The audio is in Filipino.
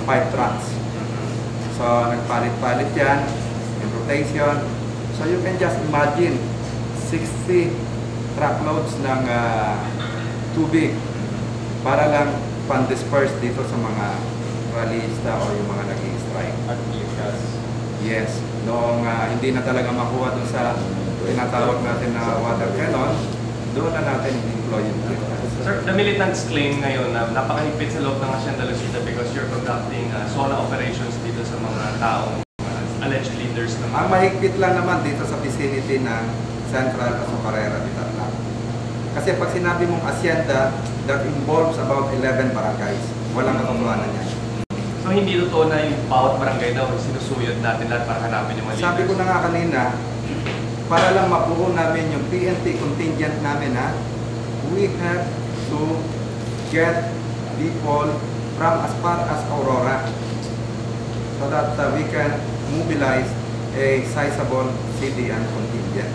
5 trucks. So, nagpalit-palit yan, in rotation. So, you can just imagine 60 truckloads ng tubig para lang pan-disperse dito sa mga rallyista o yung mga nag-i-strike. At PFAS. Yes, noong hindi na talaga makuha dun sa tinatawag natin na water cannon, doon na natin i-deploy yung PFAS. Sir, the militants claim ngayon na napakahigpit sa loob ng Hacienda Lucita because you're conducting SONA operations dito sa mga taong alleged leaders ng Ang mahigpit lang naman dito sa vicinity ng Central Azucarera dito lang. Kasi pag sinabi mong Hacienda, that involves about 11 barangays. Walang katotohanan yan. So hindi totoo na yung bawat barangay daw sinusuyod natin lahat para hanapin yung mga leaders? Sabi ko na nga kanina, para lang mabuo namin yung PNP contingent namin we have to get people from as far as Aurora so that we can mobilize a sizable CDN contingent.